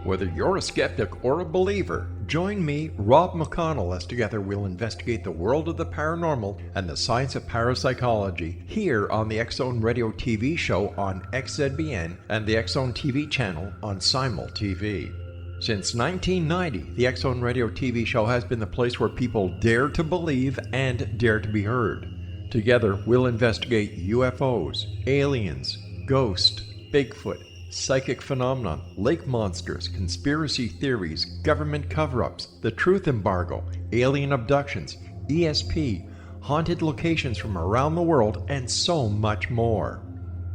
Whether you're a skeptic or a believer, join me, Rob McConnell, as together we'll investigate the world of the paranormal and the science of parapsychology here on the X-Zone Radio TV show on XZBN and the X-Zone TV channel on Simul TV. Since 1990, the X-Zone Radio TV show has been the place where people dare to believe and dare to be heard. Together, we'll investigate UFOs, aliens, ghosts, Bigfoot, psychic phenomenon, lake monsters, conspiracy theories, government cover-ups, the truth embargo, alien abductions, ESP, haunted locations from around the world, and so much more.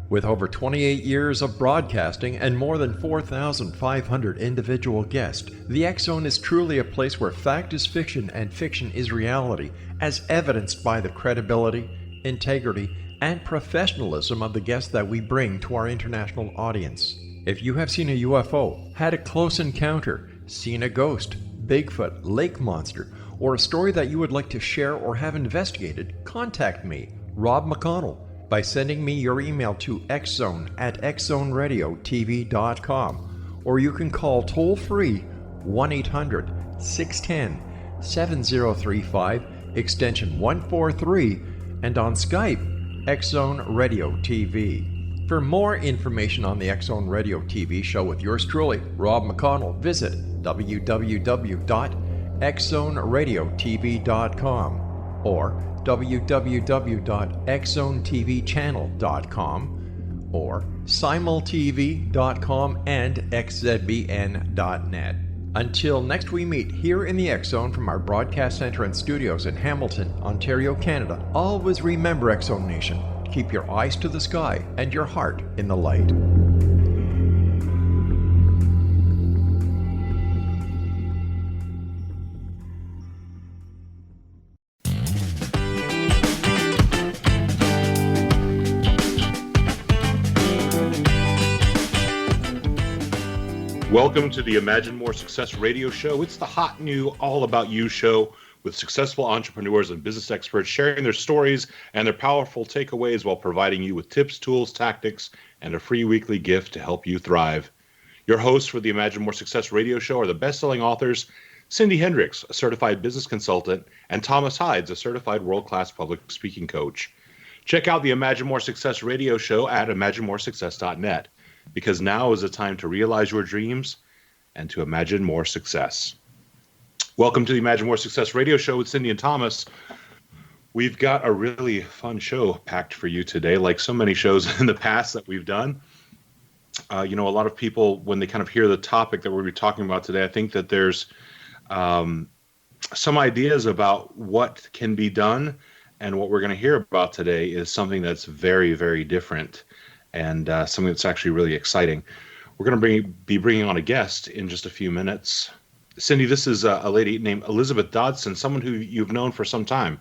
With over 28 years of broadcasting and more than 4,500 individual guests, the X-Zone is truly a place where fact is fiction and fiction is reality, as evidenced by the credibility, integrity, and professionalism of the guests that we bring to our international audience. If you have seen a UFO, had a close encounter, seen a ghost, Bigfoot, lake monster, or a story that you would like to share or have investigated, contact me, Rob McConnell, by sending me your email to xzone@xzoneradiotv.com, or you can call toll-free 1-800-610-7035, extension 143, and on Skype, X-Zone Radio TV. For more information on the X-Zone Radio TV show with yours truly, Rob McConnell, visit www.xzoneradiotv.com or www.xzonetvchannel.com or simultv.com and xzbn.net. Until next we meet here in the X-Zone from our broadcast center and studios in Hamilton, Ontario, Canada, always remember, X-Zone Nation, keep your eyes to the sky and your heart in the light. Welcome to the Imagine More Success radio show. It's the hot new All About You show with successful entrepreneurs and business experts sharing their stories and their powerful takeaways while providing you with tips, tools, tactics, and a free weekly gift to help you thrive. Your hosts for the Imagine More Success radio show are the best-selling authors Cindy Hendricks, a certified business consultant, and Thomas Hides, a certified world-class public speaking coach. Check out the Imagine More Success radio show at imaginemoresuccess.net. Because now is the time to realize your dreams and to imagine more success. Welcome to the Imagine More Success radio show with Cindy and Thomas. We've got a really fun show packed for you today, like so many shows in the past that we've done. A lot of people, when they kind of hear the topic that we're going to be talking about today, I think that there's some ideas about what can be done, and what we're going to hear about today is something that's very, very different. And something that's actually really exciting. We're going to be bringing on a guest in just a few minutes. Cindy, this is a lady named Elizabeth Dodson, someone who you've known for some time.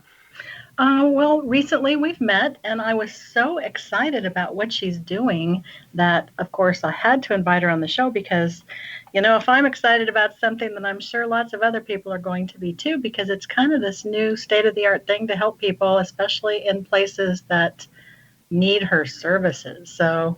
Well, recently we've met, and I was so excited about what she's doing that, of course, I had to invite her on the show because, if I'm excited about something, then I'm sure lots of other people are going to be too, because it's kind of this new state-of-the-art thing to help people, especially in places that need her services. So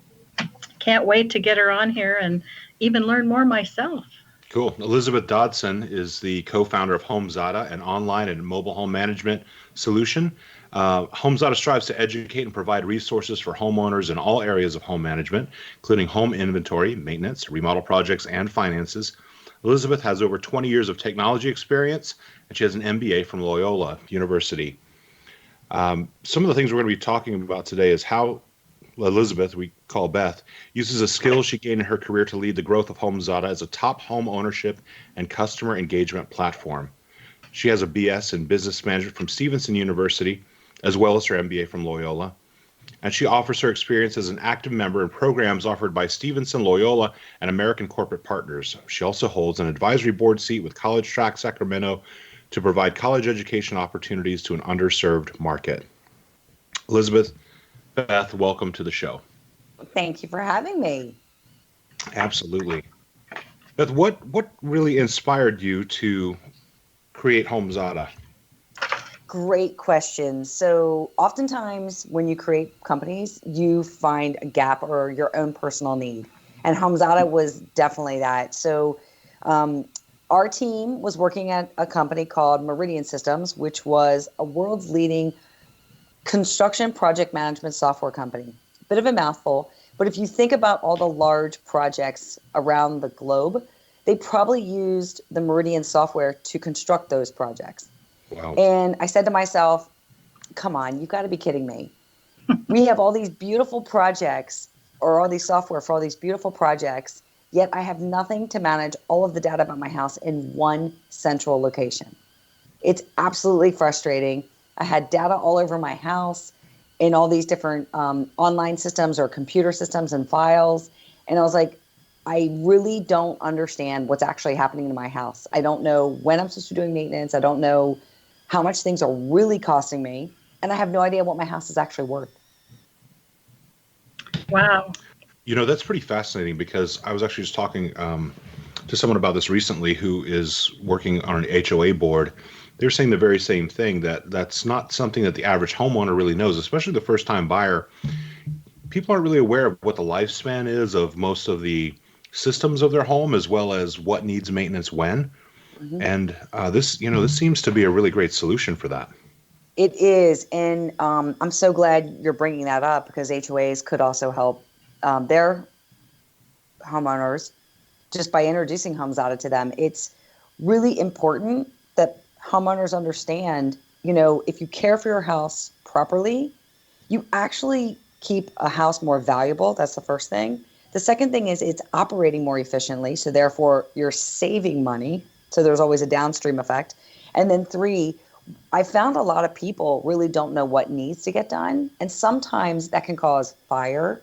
can't wait to get her on here and even learn more myself. Cool. Elizabeth Dodson is the co-founder of HomeZada, an online and mobile home management solution. HomeZada strives to educate and provide resources for homeowners in all areas of home management, including home inventory, maintenance, remodel projects, and finances. Elizabeth has over 20 years of technology experience, and she has an MBA from Loyola University. Some of the things we're going to be talking about today is how Elizabeth, we call Beth, uses a skill she gained in her career to lead the growth of HomeZada as a top home ownership and customer engagement platform. She has a BS in business management from Stevenson University, as well as her MBA from Loyola. And she offers her experience as an active member in programs offered by Stevenson, Loyola, and American Corporate Partners. She also holds an advisory board seat with College Track Sacramento to provide college education opportunities to an underserved market. Elizabeth, Beth, welcome to the show. Thank you for having me. Absolutely. Beth, what really inspired you to create HomeZada? Great question. So oftentimes when you create companies, you find a gap or your own personal need. And HomeZada was definitely that. So our team was working at a company called Meridian Systems, which was a world's leading construction project management software company. Bit of a mouthful, but if you think about all the large projects around the globe, they probably used the Meridian software to construct those projects. Wow. And I said to myself, come on, you've got to be kidding me. We have all these beautiful projects or all these software for all these beautiful projects, yet I have nothing to manage all of the data about my house in one central location. It's absolutely frustrating. I had data all over my house in all these different online systems or computer systems and files. And I was like, I really don't understand what's actually happening in my house. I don't know when I'm supposed to be doing maintenance. I don't know how much things are really costing me. And I have no idea what my house is actually worth. Wow. That's pretty fascinating because I was actually just talking to someone about this recently who is working on an HOA board. They're saying the very same thing, that's not something that the average homeowner really knows, especially the first-time buyer. People aren't really aware of what the lifespan is of most of the systems of their home, as well as what needs maintenance when. Mm-hmm. And this seems to be a really great solution for that. It is, and I'm so glad you're bringing that up because HOAs could also help their homeowners just by introducing HomeZada to them. It's really important that homeowners understand, if you care for your house properly, you actually keep a house more valuable. That's the first thing. The second thing is it's operating more efficiently, so therefore you're saving money. So there's always a downstream effect. And then 3, I found a lot of people really don't know what needs to get done. And sometimes that can cause fire.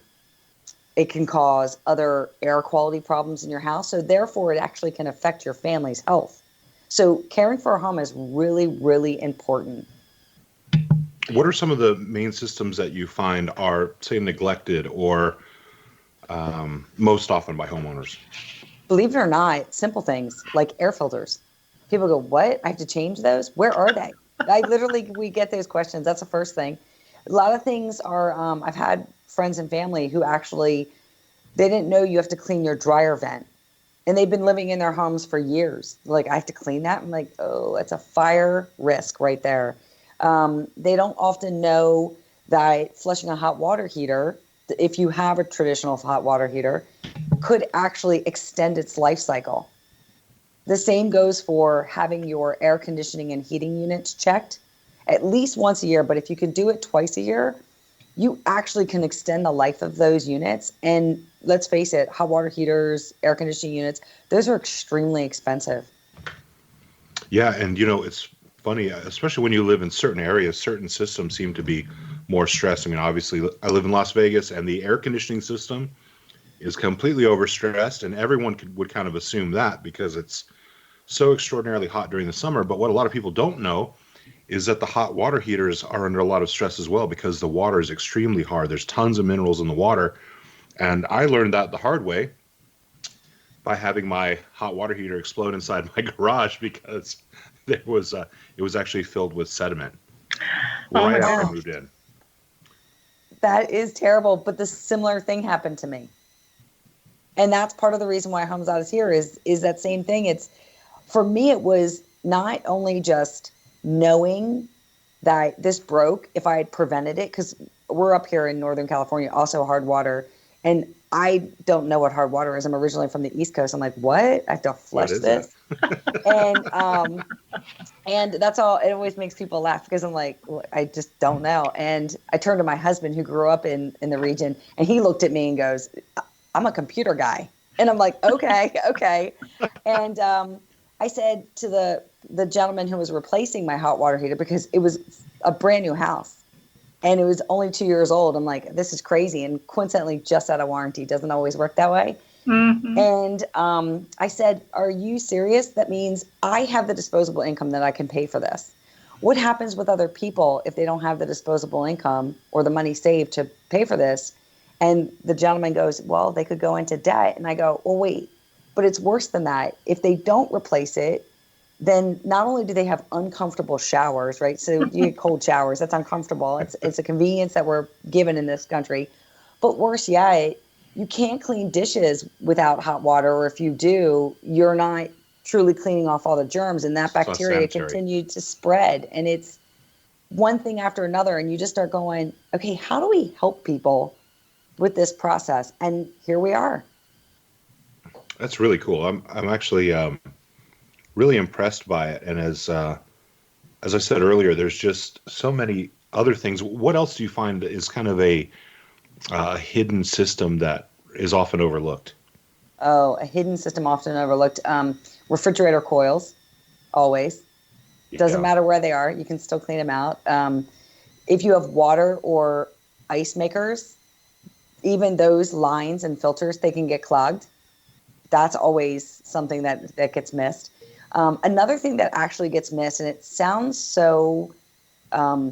It can cause other air quality problems in your house. So therefore, it actually can affect your family's health. So caring for a home is really, really important. What are some of the main systems that you find are, say, neglected or most often by homeowners? Believe it or not, simple things like air filters. People go, what? I have to change those? Where are they? We get those questions. That's the first thing. A lot of things are, I've had friends and family who actually, they didn't know you have to clean your dryer vent. And they've been living in their homes for years. Like, I have to clean that? I'm like, oh, it's a fire risk right there. They don't often know that flushing a hot water heater, if you have a traditional hot water heater, could actually extend its life cycle. The same goes for having your air conditioning and heating units checked at least once a year. But if you can do it twice a year, you actually can extend the life of those units. And let's face it, hot water heaters, air conditioning units, those are extremely expensive. Yeah, and it's funny, especially when you live in certain areas, certain systems seem to be more stressed. I mean, obviously, I live in Las Vegas, and the air conditioning system is completely overstressed, and everyone would kind of assume that because it's so extraordinarily hot during the summer. But what a lot of people don't know is that the hot water heaters are under a lot of stress as well because the water is extremely hard. There's tons of minerals in the water. And I learned that the hard way by having my hot water heater explode inside my garage because it was actually filled with sediment right after I moved in. That is terrible, but the similar thing happened to me. And that's part of the reason why HomeZada is here is that same thing. For me, it was not only just knowing that this broke if I had prevented it, because we're up here in Northern California, also hard water. And I don't know what hard water is. I'm originally from the East Coast. I'm like, what? I have to flush this? And that's all. It always makes people laugh because I'm like, I just don't know. And I turned to my husband who grew up in the region, and he looked at me and goes, I'm a computer guy. And I'm like, okay. And I said to the gentleman who was replacing my hot water heater, because it was a brand new house and it was only 2 years old. I'm like, this is crazy. And coincidentally, just out of warranty. Doesn't always work that way. Mm-hmm. And I said, are you serious? That means I have the disposable income that I can pay for this. What happens with other people if they don't have the disposable income or the money saved to pay for this? And the gentleman goes, well, they could go into debt. And I go, well, wait, but it's worse than that. If they don't replace it, then not only do they have uncomfortable showers, right? So you get cold showers. That's uncomfortable. It's a convenience that we're given in this country. But worse yet, you can't clean dishes without hot water, or if you do, you're not truly cleaning off all the germs, and that bacteria continued to spread. And it's one thing after another, and you just start going, okay, how do we help people with this process? And here we are. That's really cool. I'm actually really impressed by it. And as I said earlier, there's just so many other things. What else do you find is kind of a hidden system that is often overlooked? Oh, a hidden system often overlooked. Refrigerator coils, always. Doesn't matter where they are, you can still clean them out. If you have water or ice makers, even those lines and filters, they can get clogged. That's always something that gets missed. Another thing that actually gets missed, and it sounds so, I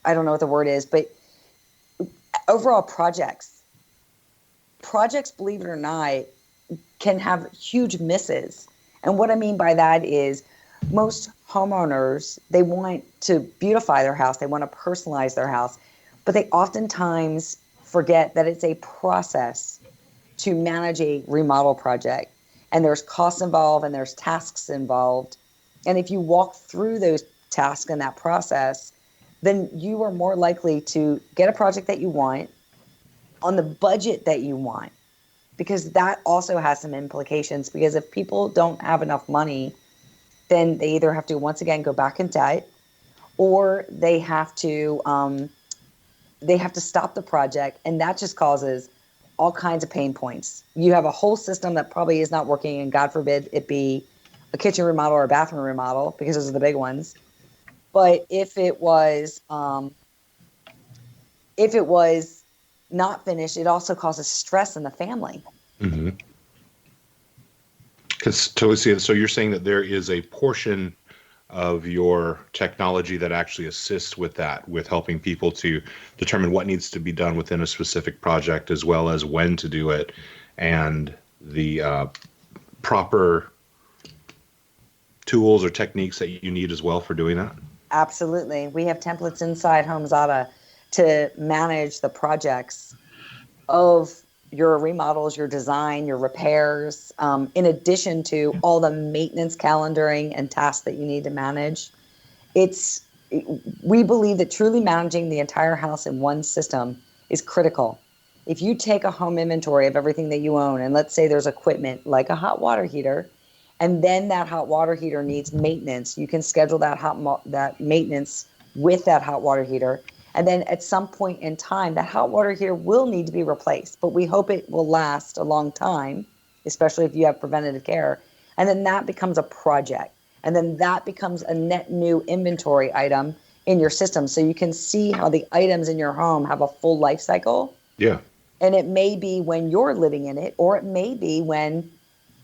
don't know what the word is, but overall projects, believe it or not, can have huge misses. And what I mean by that is most homeowners, they want to beautify their house. They want to personalize their house, but they oftentimes forget that it's a process to manage a remodel project. And there's costs involved and there's tasks involved. And if you walk through those tasks and that process, then you are more likely to get a project that you want on the budget that you want, because that also has some implications. Because if people don't have enough money, then they either have to once again go back in debt, or they have to stop the project, and that just causes all kinds of pain points. You have a whole system that probably is not working, and God forbid it be a kitchen remodel or a bathroom remodel, because those are the big ones. But if it was not finished, it also causes stress in the family. Mm-hmm. So you're saying that there is a portion of your technology that actually assists with that, with helping people to determine what needs to be done within a specific project, as well as when to do it, and the proper tools or techniques that you need as well for doing that? Absolutely. We have templates inside HomeZada to manage the projects of your remodels, your design, your repairs, in addition to all the maintenance calendaring and tasks that you need to manage. We believe that truly managing the entire house in one system is critical. If you take a home inventory of everything that you own, and let's say there's equipment like a hot water heater, and then that hot water heater needs maintenance, you can schedule that maintenance with that hot water heater. And then at some point in time, that hot water heater will need to be replaced, but we hope it will last a long time, especially if you have preventative care. And then that becomes a project. And then that becomes a net new inventory item in your system. So you can see how the items in your home have a full life cycle. Yeah. And it may be when you're living in it, or it may be when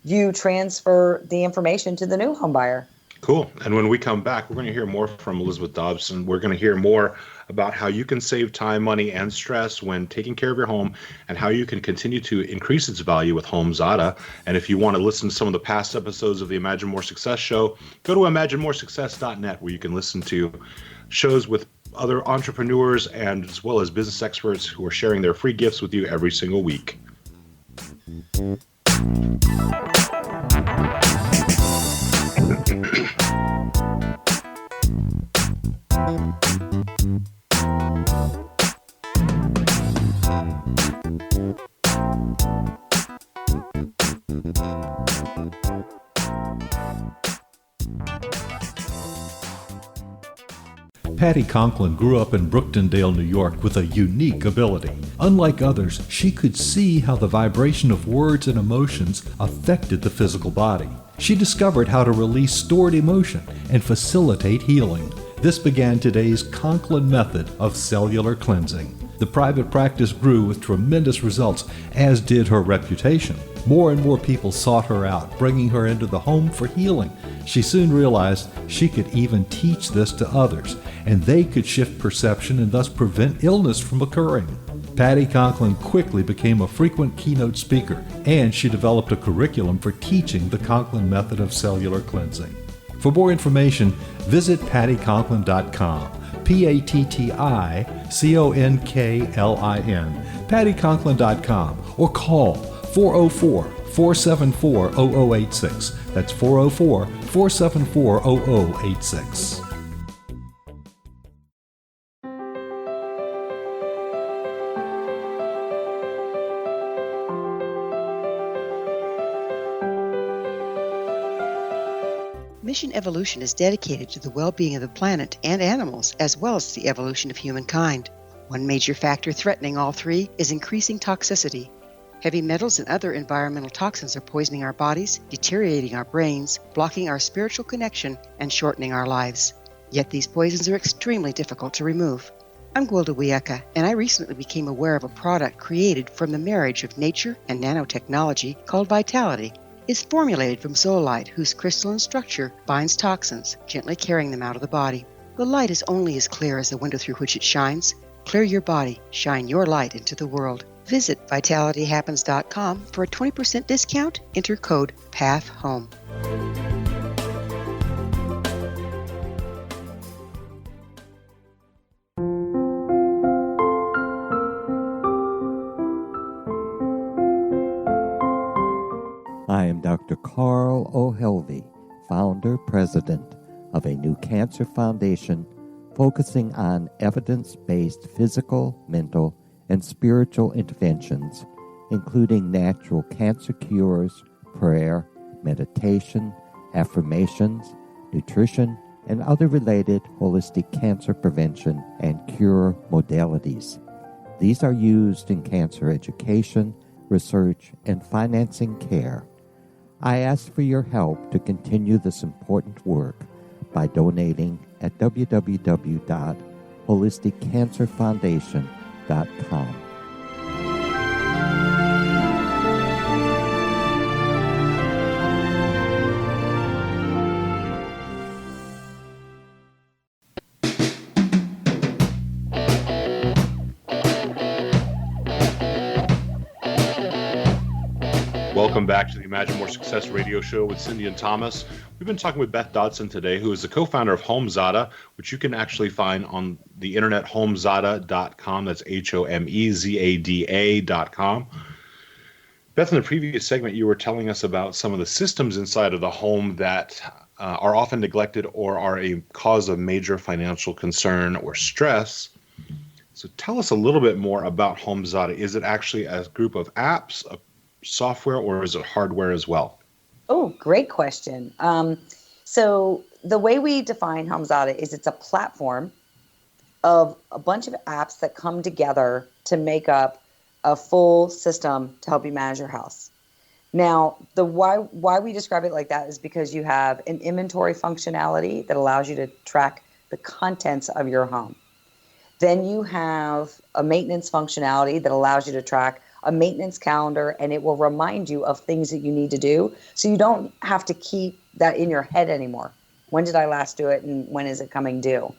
you transfer the information to the new home buyer. Cool. And when we come back, we're going to hear more from Elizabeth Dodson. We're going to hear more about how you can save time, money, and stress when taking care of your home, and how you can continue to increase its value with HomeZada. And if you want to listen to some of the past episodes of the Imagine More Success show, go to imaginemoresuccess.net, where you can listen to shows with other entrepreneurs and as well as business experts who are sharing their free gifts with you every single week. Patty Conklin grew up in Brooktondale, New York, with a unique ability. Unlike others, she could see how the vibration of words and emotions affected the physical body. She discovered how to release stored emotion and facilitate healing. This began today's Conklin method of cellular cleansing. The private practice grew with tremendous results, as did her reputation. More and more people sought her out, bringing her into the home for healing. She soon realized she could even teach this to others, and they could shift perception and thus prevent illness from occurring. Patty Conklin quickly became a frequent keynote speaker, and she developed a curriculum for teaching the Conklin method of cellular cleansing. For more information, visit pattyconklin.com. PattiConklin, PattiConklin.com, or call 404-474-0086. That's 404-474-0086. Mission Evolution is dedicated to the well-being of the planet and animals, as well as the evolution of humankind. One major factor threatening all three is increasing toxicity. Heavy metals and other environmental toxins are poisoning our bodies, deteriorating our brains, blocking our spiritual connection, and shortening our lives. Yet these poisons are extremely difficult to remove. I'm Gwilda Wiyaka, and I recently became aware of a product created from the marriage of nature and nanotechnology called Vitality. It's formulated from zoolite, whose crystalline structure binds toxins, gently carrying them out of the body. The light is only as clear as the window through which it shines. Clear your body, shine your light into the world. Visit vitalityhappens.com for a 20% discount. Enter code PATHHOME. I am Dr. Carl O'Helvey, founder, president of a new cancer foundation focusing on evidence-based physical, mental, and spiritual interventions, including natural cancer cures, prayer, meditation, affirmations, nutrition, and other related holistic cancer prevention and cure modalities. These are used in cancer education, research, and financing care. I ask for your help to continue this important work by donating at www.holisticcancerfoundation.com. Welcome back to the Imagine More Success radio show with Cindy and Thomas. We've been talking with Beth Dodson today, who is the co-founder of HomeZada, which you can actually find on the internet, HomeZada.com. That's HomeZada.com. Beth, in the previous segment, you were telling us about some of the systems inside of the home that are often neglected or are a cause of major financial concern or stress. So tell us a little bit more about HomeZada. Is it actually a group of apps, a software, or is it hardware as well? Oh, great question. So the way we define HomeZada is it's a platform of a bunch of apps that come together to make up a full system to help you manage your house. Now, the why we describe it like that is because you have an inventory functionality that allows you to track the contents of your home. Then you have a maintenance functionality that allows you to track a maintenance calendar, and it will remind you of things that you need to do. So you don't have to keep that in your head anymore. When did I last do it, and when is it coming due?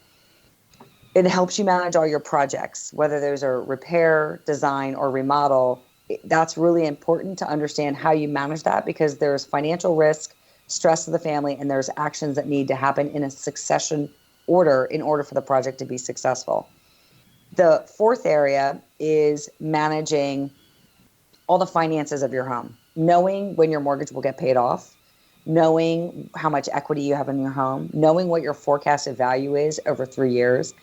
It helps you manage all your projects, whether there's a repair, design, or remodel. That's really important to understand how you manage that, because there's financial risk, stress of the family, and there's actions that need to happen in a succession order in order for the project to be successful. The fourth area is managing all the finances of your home, knowing when your mortgage will get paid off, knowing how much equity you have in your home, knowing what your forecasted value is over 3 years,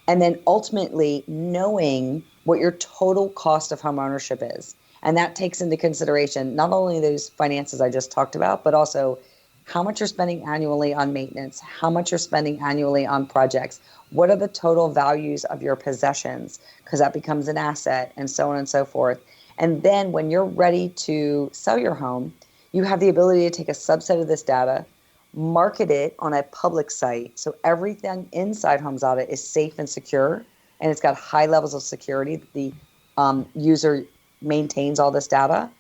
and then ultimately knowing what your total cost of home ownership is. And that takes into consideration not only those finances I just talked about, but also how much you're spending annually on maintenance, how much you're spending annually on projects, what are the total values of your possessions, because that becomes an asset, and so on and so forth. And then when you're ready to sell your home, you have the ability to take a subset of this data, market it on a public site. So everything inside HomeZada is safe and secure, and it's got high levels of security. The user maintains all this data.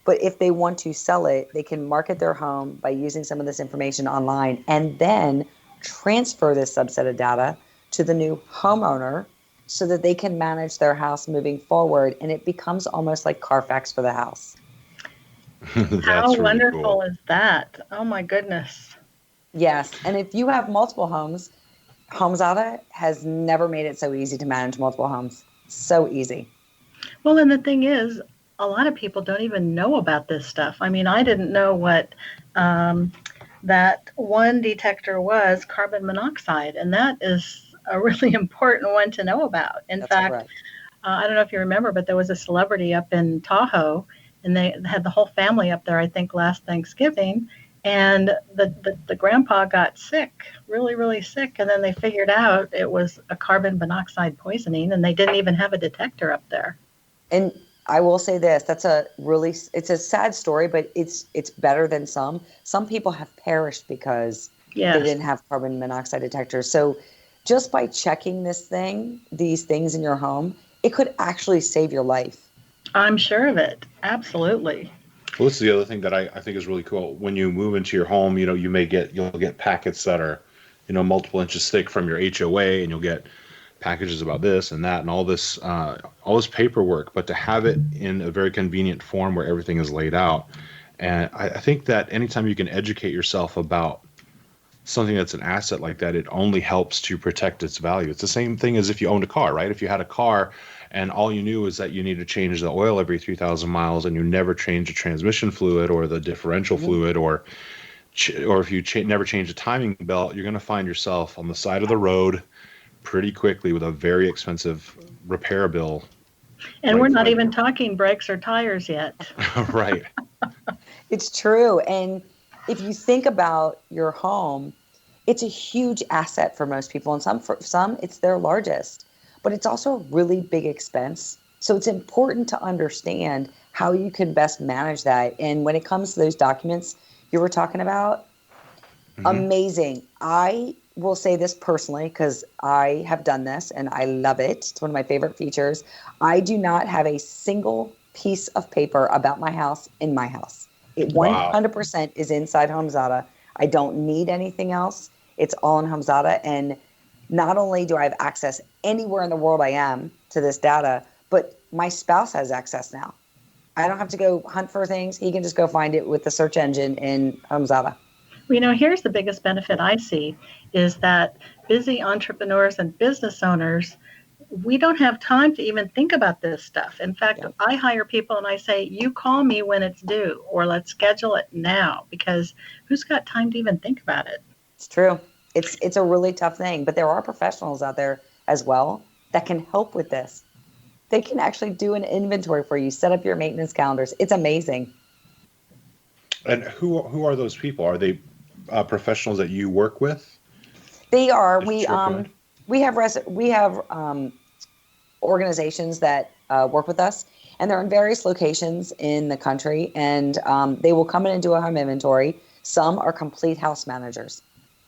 But if they want to sell it, they can market their home by using some of this information online and then transfer this subset of data to the new homeowner so that they can manage their house moving forward. And it becomes almost like Carfax for the house. How really wonderful cool. is that? Oh, my goodness. Yes. And if you have multiple homes, HomeZada has never made it so easy to manage multiple homes. So easy. Well, and the thing is, a lot of people don't even know about this stuff. I mean, I didn't know what that one detector was, carbon monoxide, and that is a really important one to know about. In That's fact, correct. I don't know if you remember, but there was a celebrity up in Tahoe, and they had the whole family up there, I think, last Thanksgiving. And the grandpa got sick, really, really sick. And then they figured out it was a carbon monoxide poisoning, and they didn't even have a detector up there. And I will say this, it's a sad story, but it's better than some. Some people have perished because Yes. they didn't have carbon monoxide detectors. So just by checking these things in your home, it could actually save your life. I'm sure of it. Absolutely. Well, this is the other thing that I think is really cool. When you move into your home, you'll get packets that are, multiple inches thick from your HOA, and you'll get packages about this and that and all this paperwork. But to have it in a very convenient form where everything is laid out, and I think that anytime you can educate yourself about something that's an asset like that, it only helps to protect its value. It's the same thing as if you owned a car, right? If you had a car and all you knew is that you need to change the oil every 3,000 miles and you never change the transmission fluid or the differential fluid, or if you never change the timing belt, you're going to find yourself on the side of the road pretty quickly with a very expensive repair bill. And we're not even talking brakes or tires yet. Right. It's true. And if you think about your home, it's a huge asset for most people. And for some, it's their largest. But it's also a really big expense. So it's important to understand how you can best manage that. And when it comes to those documents you were talking about, amazing. I will say this personally because I have done this and I love it. It's one of my favorite features. I do not have a single piece of paper about my house in my house. It 100% is inside HomeZada. I don't need anything else. It's all in HomeZada. And not only do I have access anywhere in the world I am to this data, but my spouse has access now. I don't have to go hunt for things. He can just go find it with the search engine in HomeZada. Well, here's the biggest benefit I see is that busy entrepreneurs and business owners, we don't have time to even think about this stuff. In fact, I hire people and I say, you call me when it's due, or let's schedule it now, because who's got time to even think about it? It's true. It's a really tough thing, but there are professionals out there as well that can help with this. They can actually do an inventory for you, set up your maintenance calendars. It's amazing. And who are those people? Are they professionals that you work with? They are. We have organizations that work with us, and they're in various locations in the country, and they will come in and do a home inventory. Some are complete house managers.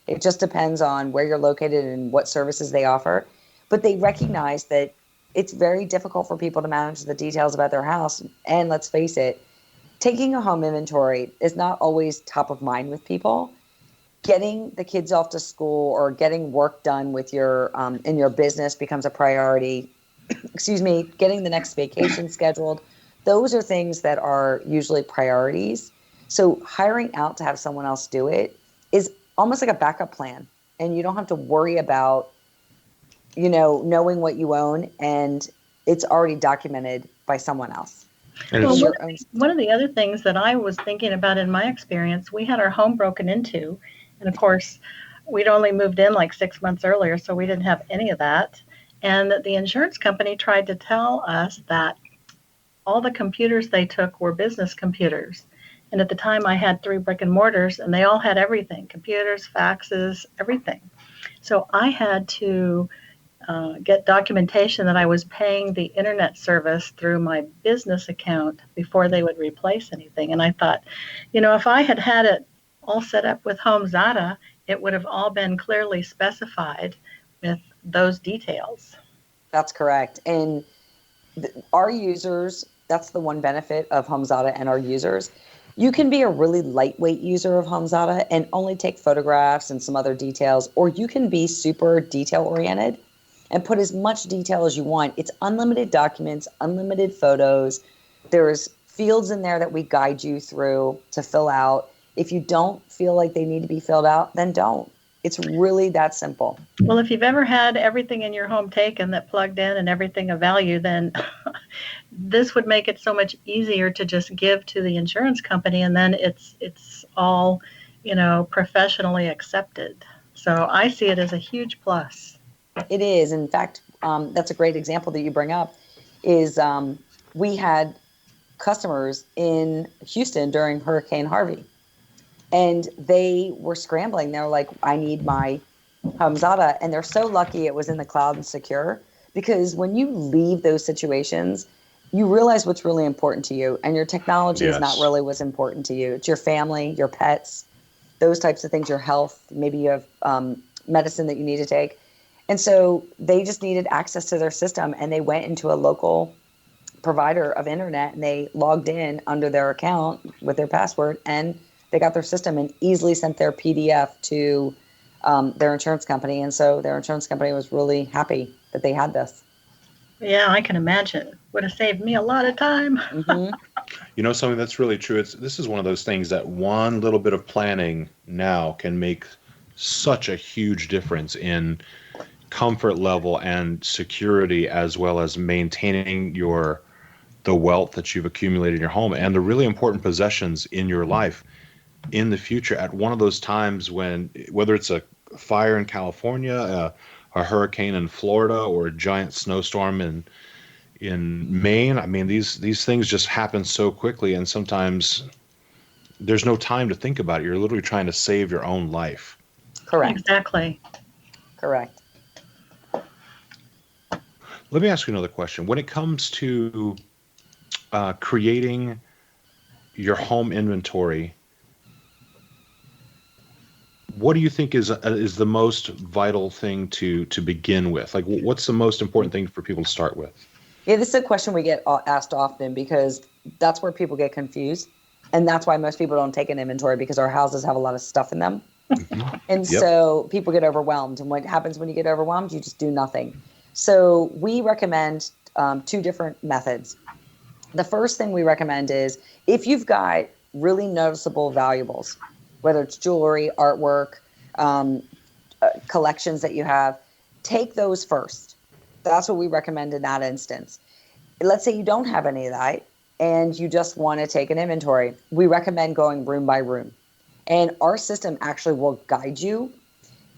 It just depends on where you're located and what services they offer. But they recognize that it's very difficult for people to manage the details about their house. And let's face it, taking a home inventory is not always top of mind with people. Getting the kids off to school or getting work done with your in your business becomes a priority. Getting the next vacation scheduled. Those are things that are usually priorities. So hiring out to have someone else do it is almost like a backup plan. And you don't have to worry about, knowing what you own, and it's already documented by someone else. Well, one of the other things that I was thinking about in my experience, we had our home broken into. And of course, we'd only moved in like 6 months earlier, so we didn't have any of that. And the insurance company tried to tell us that all the computers they took were business computers. And at the time, I had 3 brick and mortars, and they all had everything, computers, faxes, everything. So I had to get documentation that I was paying the internet service through my business account before they would replace anything. And I thought, if I had had it all set up with HomeZada, it would have all been clearly specified with those details. That's correct. And our users, that's the one benefit of HomeZada and our users. You can be a really lightweight user of HomeZada and only take photographs and some other details, or you can be super detail oriented and put as much detail as you want. It's unlimited documents, unlimited photos. There's fields in there that we guide you through to fill out. If you don't feel like they need to be filled out, then don't. It's really that simple. Well, if you've ever had everything in your home taken that plugged in and everything of value, then this would make it so much easier to just give to the insurance company, and then it's all, professionally accepted. So I see it as a huge plus. It is. In fact, that's a great example that you bring up. Is we had customers in Houston during Hurricane Harvey, and they were scrambling. They were like, I need my HomeZada. And they're so lucky it was in the cloud and secure, because when you leave those situations, you realize what's really important to you, and your technology is not really what's important to you. It's your family, your pets, those types of things, your health. Maybe you have medicine that you need to take. And so they just needed access to their system, and they went into a local provider of internet, and they logged in under their account with their password, and they got their system and easily sent their PDF to their insurance company. And so their insurance company was really happy that they had this. Yeah, I can imagine. Would have saved me a lot of time. Mm-hmm. Something that's really true. This is one of those things that one little bit of planning now can make such a huge difference in comfort level and security, as well as maintaining the wealth that you've accumulated in your home and the really important possessions in your life in the future at one of those times when, whether it's a fire in California, a hurricane in Florida, or a giant snowstorm in Maine. I mean, these things just happen so quickly, and sometimes there's no time to think about it. You're literally trying to save your own life. Correct. Exactly. Correct. Let me ask you another question. When it comes to creating your home inventory, what do you think is the most vital thing to begin with? Like, what's the most important thing for people to start with? Yeah, this is a question we get asked often, because that's where people get confused. And that's why most people don't take an inventory, because our houses have a lot of stuff in them. Mm-hmm. And so people get overwhelmed. And what happens when you get overwhelmed? You just do nothing. So we recommend two different methods. The first thing we recommend is, if you've got really noticeable valuables, whether it's jewelry, artwork, collections that you have, take those first. That's what we recommend in that instance. Let's say you don't have any of that and you just want to take an inventory. We recommend going room by room. And our system actually will guide you.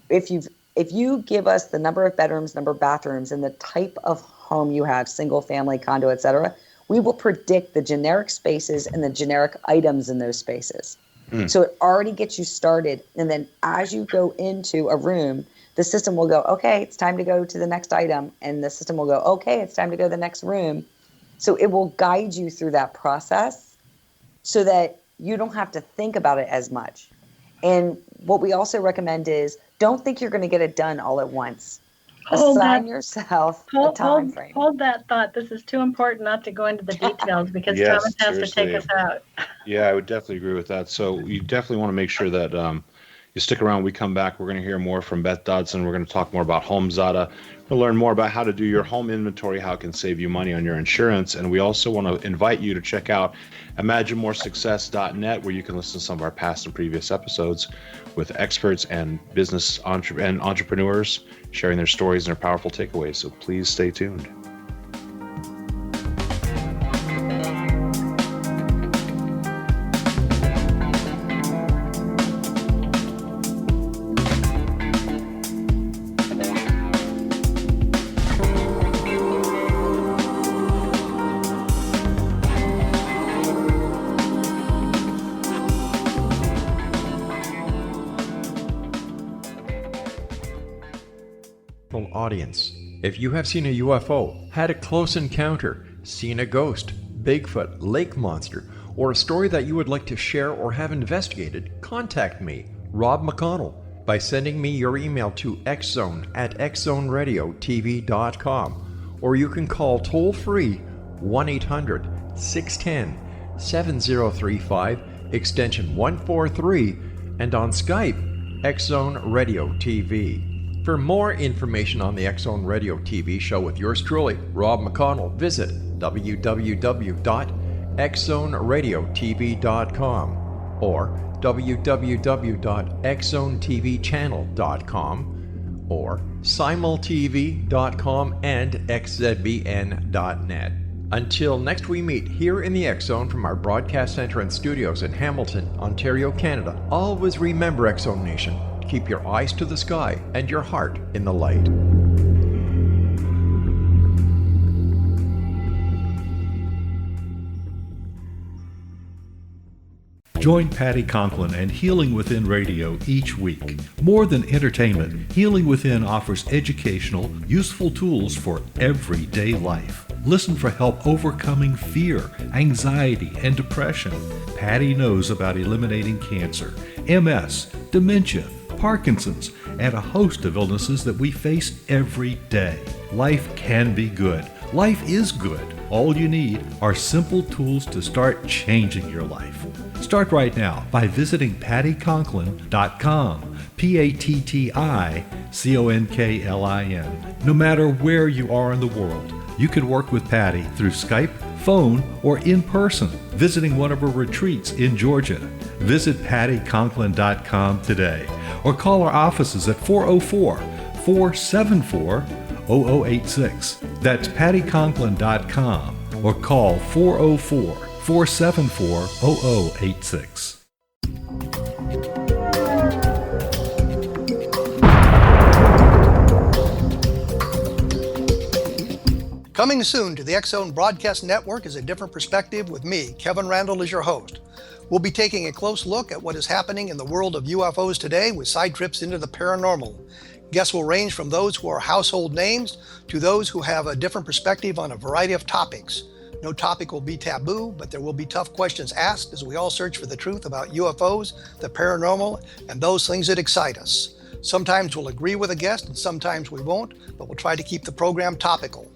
If you give us the number of bedrooms, number of bathrooms, and the type of home you have, single family, condo, etc., we will predict the generic spaces and the generic items in those spaces. So it already gets you started. And then as you go into a room, the system will go, okay, it's time to go to the next item. And the system will go, okay, it's time to go to the next room. So it will guide you through that process so that you don't have to think about it as much. And what we also recommend is, don't think you're going to get it done all at once. Assign yourself a time frame. Hold that thought. This is too important not to go into the details, because Thomas has to take us out. Yeah, I would definitely agree with that. So you definitely want to make sure that you stick around. When we come back, we're going to hear more from Beth Dodson. We're going to talk more about HomeZada. We'll learn more about how to do your home inventory, how it can save you money on your insurance. And we also want to invite you to check out imaginemoresuccess.net, where you can listen to some of our past and previous episodes with experts and business entrepreneurs sharing their stories and their powerful takeaways. So please stay tuned. Audience. If you have seen a UFO, had a close encounter, seen a ghost, Bigfoot, lake monster, or a story that you would like to share or have investigated, contact me, Rob McConnell, by sending me your email to xzone@xzoneradiotv.com, or you can call toll-free 1-800-610-7035, extension 143, and on Skype, X-Zone Radio TV. For more information on the X-Zone Radio TV show with yours truly, Rob McConnell, visit www.xzoneradiotv.com. or www.xzonetvchannel.com or simultv.com and xzbn.net. Until next we meet here in the X Zone from our broadcast center and studios in Hamilton, Ontario, Canada, always remember, X Zone Nation, keep your eyes to the sky and your heart in the light. Join Patty Conklin and Healing Within Radio each week. More than entertainment, Healing Within offers educational, useful tools for everyday life. Listen for help overcoming fear, anxiety, and depression. Patty knows about eliminating cancer, MS, dementia, Parkinson's, and a host of illnesses that we face every day. Life can be good. Life is good. All you need are simple tools to start changing your life. Start right now by visiting pattyconklin.com, PATTICONKLIN. No matter where you are in the world, you can work with Patty through Skype, phone, or in person, visiting one of her retreats in Georgia. Visit pattyconklin.com today or call our offices at 404-474-0086. That's pattyconklin.com or call 404-474-0086. Coming soon to the X Zone Broadcast Network is A Different Perspective with me, Kevin Randall, as your host. We'll be taking a close look at what is happening in the world of UFOs today with side trips into the paranormal. Guests will range from those who are household names to those who have a different perspective on a variety of topics. No topic will be taboo, but there will be tough questions asked as we all search for the truth about UFOs, the paranormal, and those things that excite us. Sometimes we'll agree with a guest and sometimes we won't, but we'll try to keep the program topical.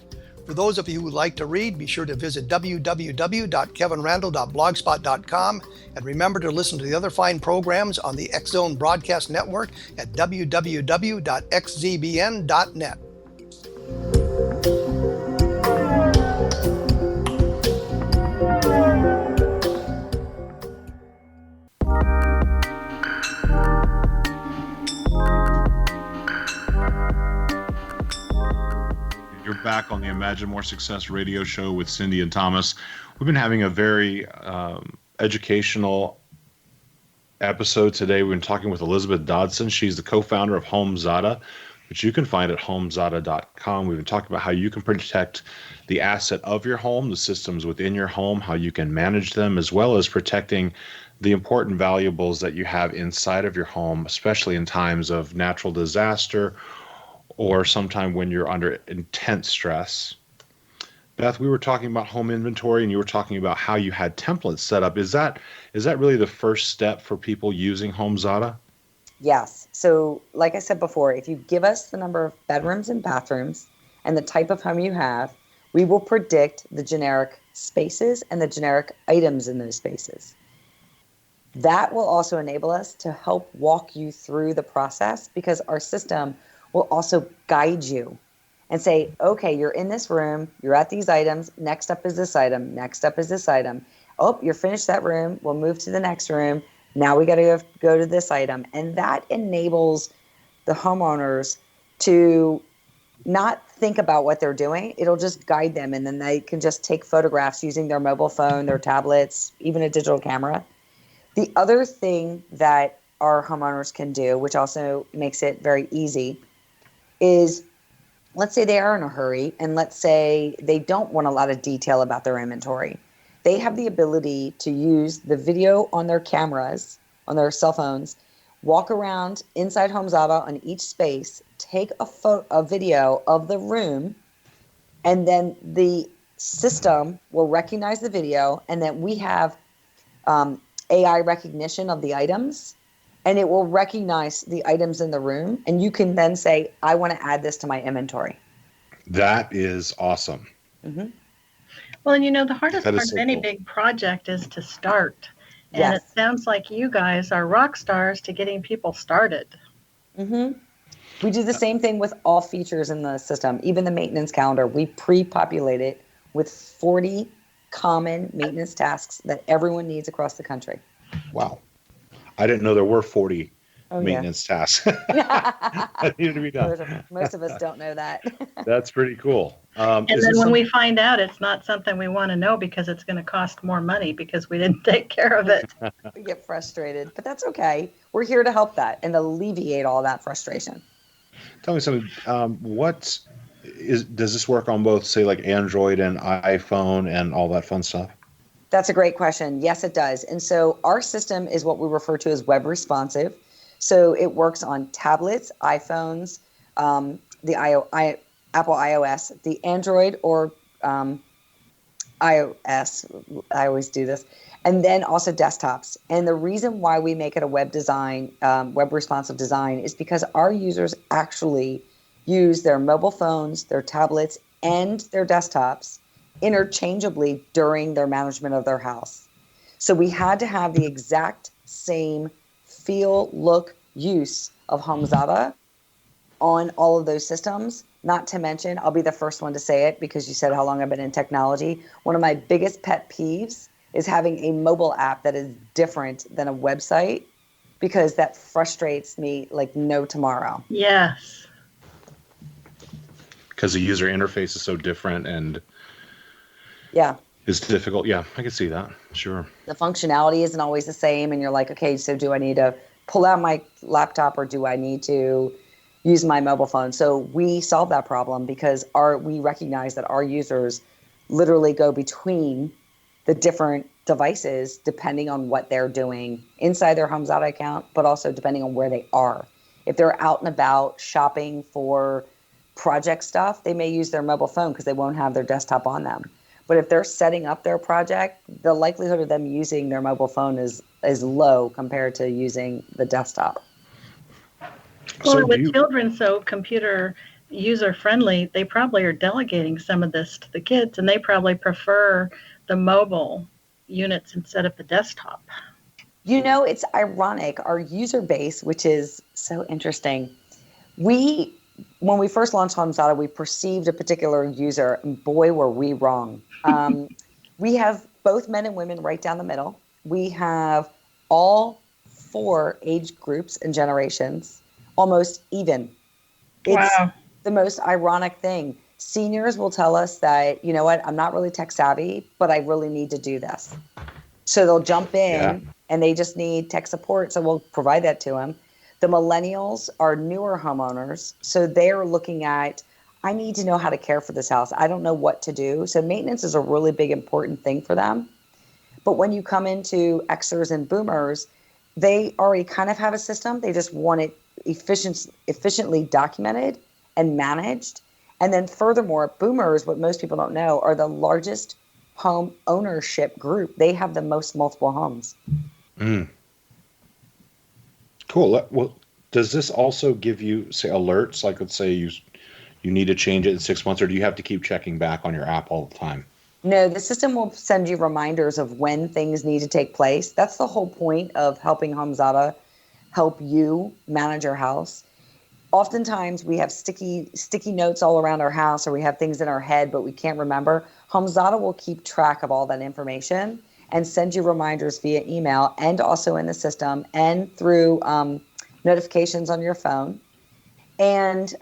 For those of you who would like to read, be sure to visit www.kevinrandall.blogspot.com and remember to listen to the other fine programs on the X Zone Broadcast Network at www.xzbn.net. You're back on the Imagine More Success radio show with Cindy and Thomas. We've been having a very educational episode today. We've been talking with Elizabeth Dodson. She's the co-founder of HomeZada, which you can find at homezada.com. We've been talking about how you can protect the asset of your home, the systems within your home, how you can manage them, as well as protecting the important valuables that you have inside of your home, especially in times of natural disaster or sometime when you're under intense stress. Beth, we were talking about home inventory, and you were talking about how you had templates set up. Is that really the first step for people using HomeZada? Yes. So like I said before, if you give us the number of bedrooms and bathrooms and the type of home you have, we will predict the generic spaces and the generic items in those spaces. That will also enable us to help walk you through the process, because our system will also guide you and say, okay, you're in this room, you're at these items, next up is this item, next up is this item. Oh, you're finished that room, we'll move to the next room. Now we got to go to this item. And that enables the homeowners to not think about what they're doing. It'll just guide them, and then they can just take photographs using their mobile phone, their tablets, even a digital camera. The other thing that our homeowners can do, which also makes it very easy, is let's say they are in a hurry, and let's say they don't want a lot of detail about their inventory. They have the ability to use the video on their cameras, on their cell phones, walk around inside HomeZada on each space, take a video of the room, and then the system will recognize the video, and then we have AI recognition of the items, and it will recognize the items in the room, and you can then say, I want to add this to my inventory. That is awesome. Mm-hmm. Well, and the hardest part of any cool. big project is to start. And Yes. it sounds like you guys are rock stars to getting people started. Mm-hmm. We do the same thing with all features in the system. Even the maintenance calendar, we pre-populate it with 40 common maintenance tasks that everyone needs across the country. Wow. I didn't know there were 40 Oh, maintenance tasks that needed to be done. Most of us don't know that. That's pretty cool. And then when we find out, it's not something we want to know because it's going to cost more money because we didn't take care of it. We get frustrated, but that's okay. We're here to help that and alleviate all that frustration. Tell me something. Does this work on both, say, like Android and iPhone and all that fun stuff? That's a great question. Yes, it does. And so our system is what we refer to as web responsive. So it works on tablets, iPhones, the Apple iOS, the Android or iOS. I always do this. And then also desktops. And the reason why we make it a web responsive design is because our users actually use their mobile phones, their tablets, and their desktops interchangeably during their management of their house. So we had to have the exact same feel, look, use of HomeZada on all of those systems. Not to mention, I'll be the first one to say it because you said how long I've been in technology. One of my biggest pet peeves is having a mobile app that is different than a website because that frustrates me like no tomorrow. Yes. Because the user interface is so different and it's difficult. Yeah, I can see that. Sure. The functionality isn't always the same, and you're like, okay, so do I need to pull out my laptop or do I need to use my mobile phone? So we solve that problem because we recognize that our users literally go between the different devices depending on what they're doing inside their HomeZada account, but also depending on where they are. If they're out and about shopping for project stuff, they may use their mobile phone because they won't have their desktop on them. But if they're setting up their project, the likelihood of them using their mobile phone is low compared to using the desktop. Well, with children so computer user friendly, they probably are delegating some of this to the kids, and they probably prefer the mobile units instead of the desktop. You know, it's ironic. Our user base, which is so interesting, when we first launched HomeZada, we perceived a particular user, and boy, were we wrong. We have both men and women right down the middle. We have all 4 age groups and generations almost even. It's the most ironic thing. Seniors will tell us that, you know what, I'm not really tech savvy, but I really need to do this. So they'll jump in and they just need tech support. So we'll provide that to them. The millennials are newer homeowners. So they're looking at, I need to know how to care for this house. I don't know what to do. So maintenance is a really big, important thing for them. But when you come into Xers and boomers, they already kind of have a system. They just want it efficiently documented and managed. And then furthermore, boomers, what most people don't know, are the largest home ownership group. They have the most multiple homes. Cool. Well, does this also give you, say, alerts? Like, let's say you need to change it in 6 months, or do you have to keep checking back on your app all the time? No, the system will send you reminders of when things need to take place. That's the whole point of helping HomeZada help you manage your house. Oftentimes we have sticky notes all around our house, or we have things in our head, but we can't remember. HomeZada will keep track of all that information and send you reminders via email and also in the system and through notifications on your phone. And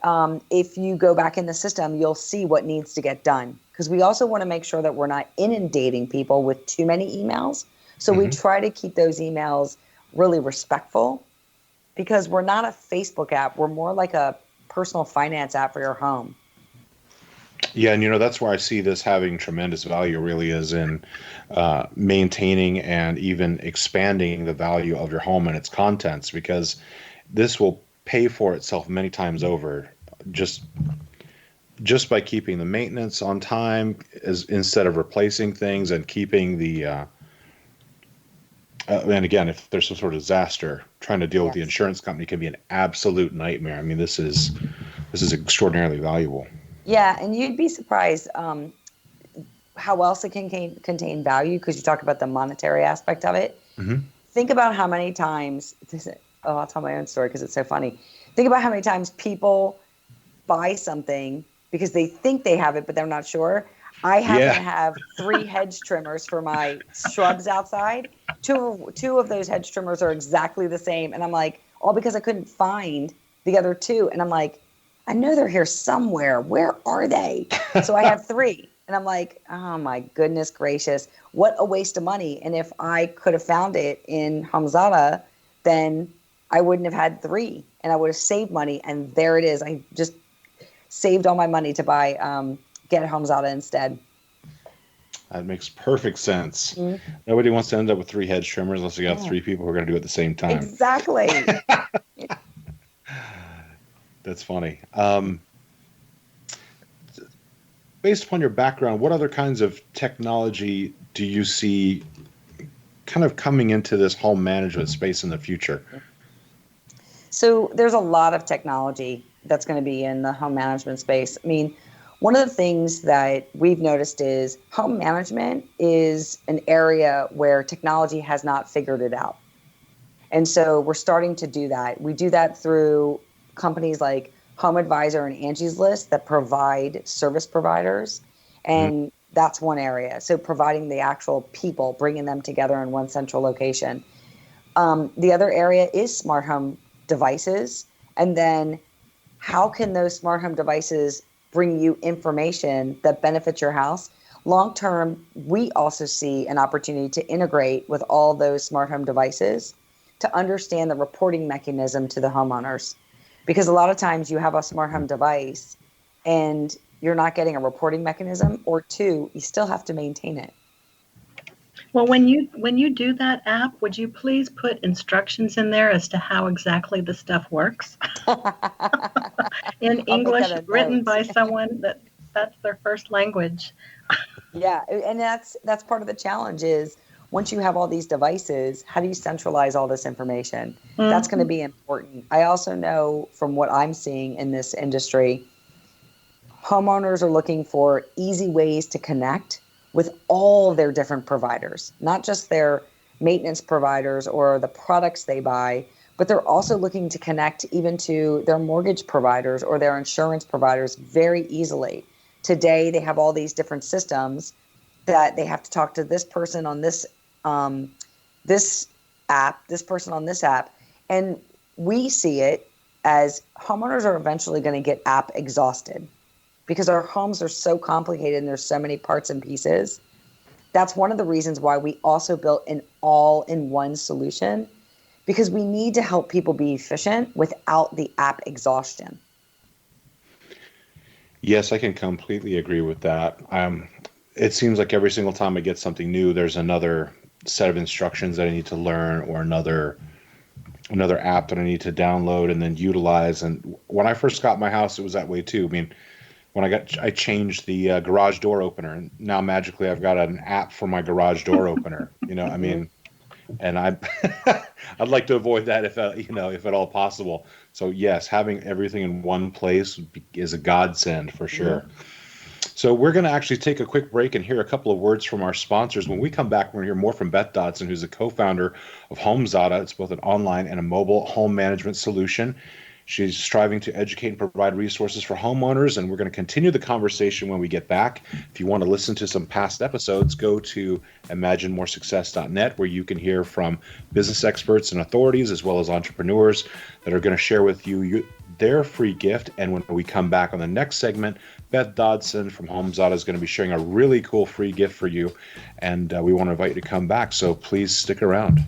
if you go back in the system, you'll see what needs to get done. Because we also want to make sure that we're not inundating people with too many emails. So we try to keep those emails really respectful, because we're not a Facebook app. We're more like a personal finance app for your home. Yeah, and that's where I see this having tremendous value, really, is in maintaining and even expanding the value of your home and its contents, because this will pay for itself many times over just by keeping the maintenance on time instead of replacing things, and keeping the and again, if there's some sort of disaster, trying to deal with the insurance company can be an absolute nightmare. I mean, this is extraordinarily valuable. Yeah, and you'd be surprised how else it can contain value, because you talk about the monetary aspect of it. Think about how many times, I'll tell my own story because it's so funny. Think about how many times people buy something because they think they have it, but they're not sure. I happen to have 3 hedge trimmers for my shrubs outside. two of those hedge trimmers are exactly the same. And I'm like, all because I couldn't find the other two. And I'm like, I know they're here somewhere. Where are they? So I have 3. And I'm like, oh my goodness gracious, what a waste of money. And if I could have found it in HomeZada, then I wouldn't have had 3 and I would have saved money. And there it is. I just saved all my money to buy, get HomeZada instead. That makes perfect sense. Nobody wants to end up with 3 hedge trimmers unless you got 3 people who are going to do it at the same time. Exactly. That's funny. Based upon your background, what other kinds of technology do you see kind of coming into this home management space in the future? So there's a lot of technology that's going to be in the home management space. I mean, one of the things that we've noticed is home management is an area where technology has not figured it out. And so we're starting to do that. We do that through companies like Home Advisor and Angie's List that provide service providers. And that's one area. So providing the actual people, bringing them together in one central location. The other area is smart home devices. And then how can those smart home devices bring you information that benefits your house? Long term, we also see an opportunity to integrate with all those smart home devices to understand the reporting mechanism to the homeowners. Because a lot of times you have a smart home device and you're not getting a reporting mechanism, or 2, you still have to maintain it. Well, when you do that app, would you please put instructions in there as to how exactly the stuff works? In English, written by someone that's their first language. Yeah, and that's part of the challenge is once you have all these devices, how do you centralize all this information? That's going to be important. I also know from what I'm seeing in this industry, homeowners are looking for easy ways to connect with all their different providers, not just their maintenance providers or the products they buy, but they're also looking to connect even to their mortgage providers or their insurance providers very easily. Today, they have all these different systems that they have to talk to this person on this app, this person on this app. And we see it as homeowners are eventually going to get app exhausted because our homes are so complicated and there's so many parts and pieces. That's one of the reasons why we also built an all-in-one solution, because we need to help people be efficient without the app exhaustion. Yes, I can completely agree with that. It seems like every single time I get something new, there's another set of instructions that I need to learn, or another app that I need to download and then utilize. And when I first got my house, it was that way too. I mean, when I changed the garage door opener, and now magically I've got an app for my garage door opener. I mean, and I'd like to avoid that if at all possible. So yes, having everything in one place is a godsend for sure. Yeah. So we're going to actually take a quick break and hear a couple of words from our sponsors. When we come back, we're going to hear more from Beth Dodson, who's the co-founder of HomeZada. It's both an online and a mobile home management solution. She's striving to educate and provide resources for homeowners, and we're going to continue the conversation when we get back. If you want to listen to some past episodes, go to imaginemoresuccess.net, where you can hear from business experts and authorities, as well as entrepreneurs that are going to share with you their free gift. And when we come back on the next segment, Beth Dodson from HomeZada is going to be sharing a really cool free gift for you, and we want to invite you to come back, so please stick around.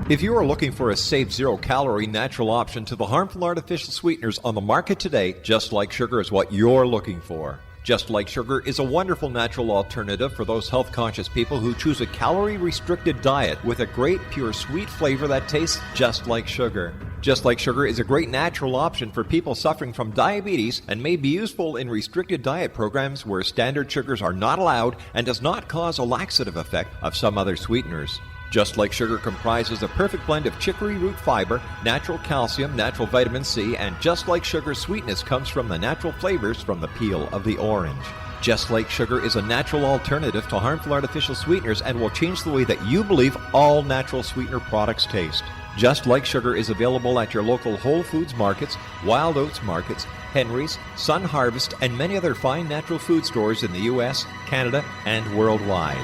If you are looking for a safe, zero-calorie natural option to the harmful artificial sweeteners on the market today, Just Like Sugar is what you're looking for. Just Like Sugar is a wonderful natural alternative for those health-conscious people who choose a calorie-restricted diet with a great, pure, sweet flavor that tastes just like sugar. Just Like Sugar is a great natural option for people suffering from diabetes and may be useful in restricted diet programs where standard sugars are not allowed and does not cause a laxative effect of some other sweeteners. Just Like Sugar comprises a perfect blend of chicory root fiber, natural calcium, natural vitamin C, and Just Like Sugar's sweetness comes from the natural flavors from the peel of the orange. Just Like Sugar is a natural alternative to harmful artificial sweeteners and will change the way that you believe all natural sweetener products taste. Just Like Sugar is available at your local Whole Foods markets, Wild Oats markets, Henry's, Sun Harvest, and many other fine natural food stores in the U.S., Canada, and worldwide.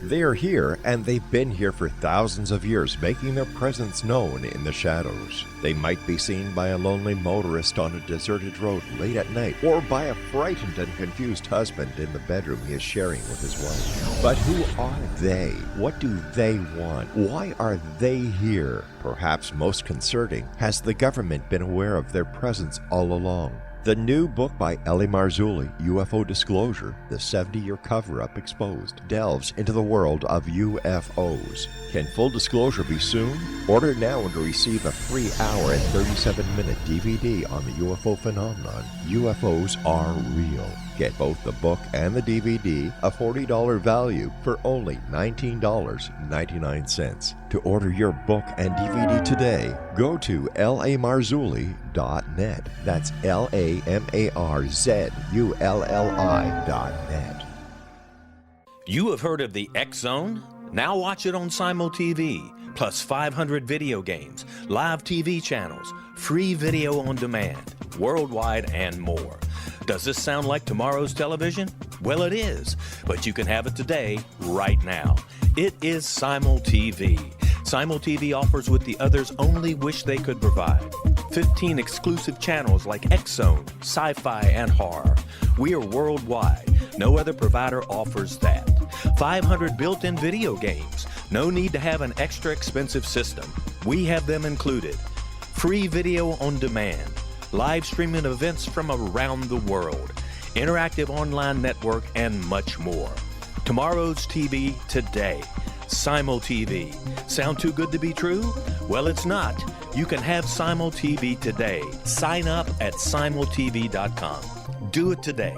They are here, and they've been here for thousands of years, making their presence known in the shadows. They might be seen by a lonely motorist on a deserted road late at night, or by a frightened and confused husband in the bedroom he is sharing with his wife. But who are they? What do they want? Why are they here? Perhaps most concerning, has the government been aware of their presence all along? The new book by Ellie Marzulli, UFO Disclosure, the 70-year cover-up exposed, delves into the world of UFOs. Can full disclosure be soon? Order now and receive a free hour and 37-minute DVD on the UFO phenomenon. UFOs are real. Get both the book and the DVD, a $40 value, for only $19.99. To order your book and DVD today, go to lamarzulli.net. That's LAMARZULLI.net. You have heard of the X Zone? Now watch it on Simul TV, plus 500 video games, live TV channels, free video on demand, worldwide, and more. Does this sound like tomorrow's television? Well, it is, but you can have it today, right now. It is Simul TV. Simul TV offers what the others only wish they could provide. 15 exclusive channels like X Zone, sci-fi, and horror. We are worldwide. No other provider offers that. 500 built-in video games. No need to have an extra expensive system. We have them included. Free video on demand. Live streaming events from around the world, interactive online network, and much more. Tomorrow's TV today. Simul TV. Sound too good to be true? Well, it's not. You can have Simul TV today. Sign up at simultv.com. Do it today.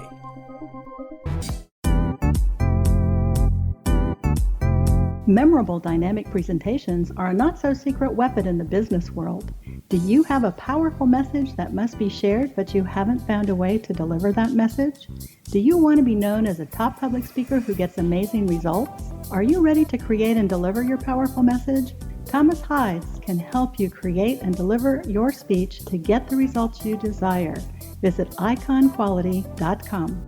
Memorable dynamic presentations are a not-so-secret weapon in the business world. Do you have a powerful message that must be shared, but you haven't found a way to deliver that message? Do you want to be known as a top public speaker who gets amazing results? Are you ready to create and deliver your powerful message? Thomas Hides can help you create and deliver your speech to get the results you desire. Visit iconquality.com.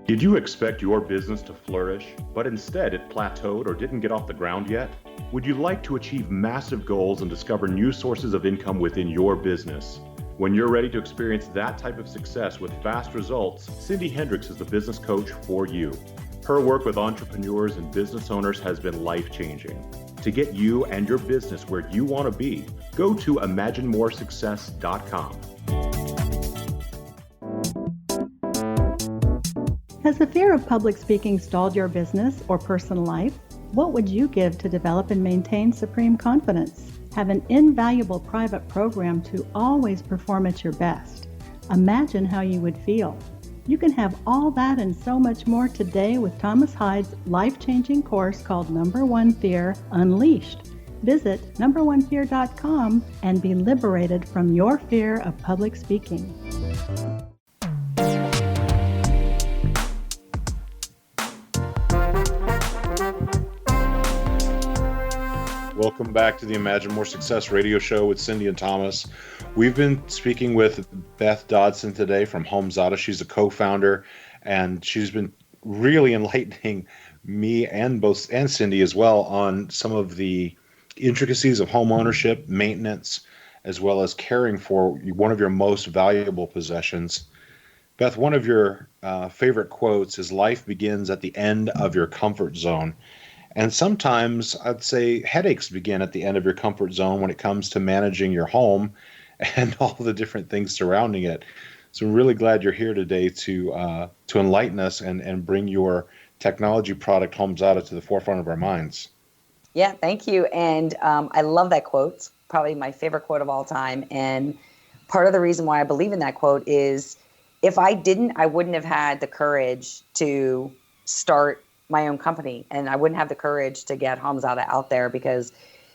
Did you expect your business to flourish, but instead it plateaued or didn't get off the ground yet? Would you like to achieve massive goals and discover new sources of income within your business? When you're ready to experience that type of success with fast results, Cindy Hendricks is the business coach for you. Her work with entrepreneurs and business owners has been life-changing. To get you and your business where you want to be, go to imaginemoresuccess.com. Has the fear of public speaking stalled your business or personal life? What would you give to develop and maintain supreme confidence? Have an invaluable private program to always perform at your best. Imagine how you would feel. You can have all that and so much more today with Thomas Hides' life-changing course called Number One Fear Unleashed. Visit numberonefear.com and be liberated from your fear of public speaking. Welcome back to the Imagine More Success radio show with Cindy and Thomas. We've been speaking with Beth Dodson today from HomeZada. She's a co-founder, and she's been really enlightening me and Cindy as well on some of the intricacies of home ownership, maintenance, as well as caring for one of your most valuable possessions. Beth, one of your favorite quotes is, "Life begins at the end of your comfort zone." And sometimes I'd say headaches begin at the end of your comfort zone when it comes to managing your home and all the different things surrounding it. So I'm really glad you're here today to enlighten us and bring your technology product HomeZada to the forefront of our minds. Yeah, thank you. And I love that quote. It's probably my favorite quote of all time. And part of the reason why I believe in that quote is if I didn't, I wouldn't have had the courage to start my own company. And I wouldn't have the courage to get HomeZada out there, because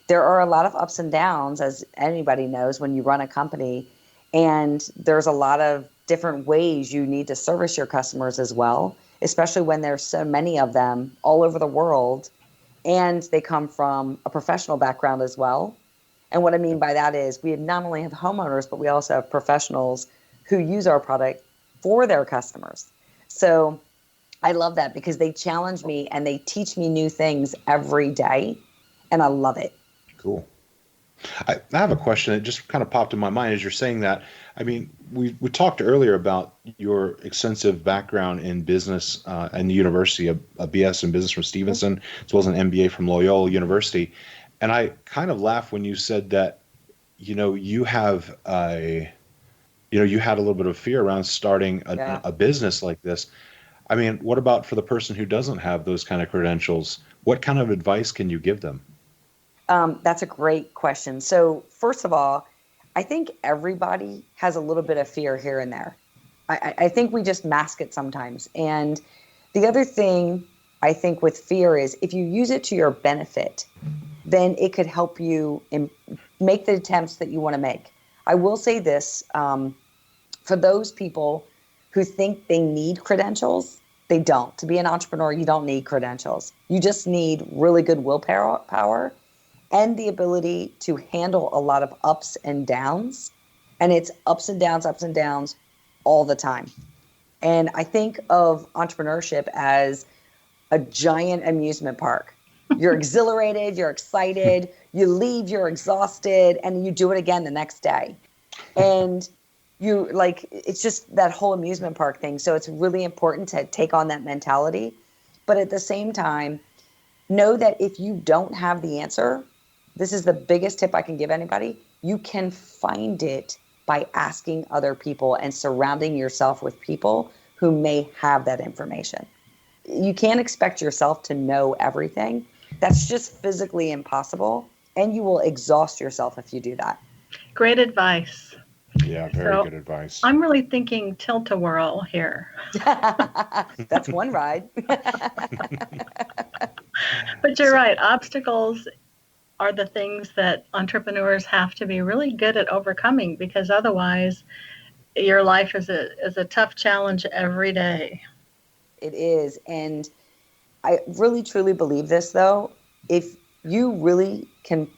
there are a lot of ups and downs, as anybody knows, when you run a company. And there's a lot of different ways you need to service your customers as well, especially when there's so many of them all over the world. And they come from a professional background as well. And what I mean by that is we not only have homeowners, but we also have professionals who use our product for their customers. So I love that, because they challenge me and they teach me new things every day. And I love it. Cool. I have a question that just kind of popped in my mind as you're saying that. I mean, we talked earlier about your extensive background in business and the university, a BS in business from Stevenson, as well as an MBA from Loyola University. And I kind of laughed when you said that, you have you had a little bit of fear around starting a business like this. I mean, what about for the person who doesn't have those kind of credentials? What kind of advice can you give them? That's a great question. So first of all, I think everybody has a little bit of fear here and there. I think we just mask it sometimes. And the other thing I think with fear is if you use it to your benefit, then it could help you make the attempts that you want to make. I will say this, for those people who think they need credentials, they don't. To be an entrepreneur, you don't need credentials. You just need really good willpower and the ability to handle a lot of ups and downs. And it's ups and downs all the time. And I think of entrepreneurship as a giant amusement park. You're exhilarated, you're excited, you leave, you're exhausted, and you do it again the next day. And it's just that whole amusement park thing. So it's really important to take on that mentality. But at the same time, know that if you don't have the answer, this is the biggest tip I can give anybody. You can find it by asking other people and surrounding yourself with people who may have that information. You can't expect yourself to know everything. That's just physically impossible. And you will exhaust yourself if you do that. Great advice. Yeah, very good advice. I'm really thinking tilt-a-whirl here. That's one ride. But you're right. Obstacles are the things that entrepreneurs have to be really good at overcoming, because otherwise your life is a tough challenge every day. It is. And I really, truly believe this, though. If you really can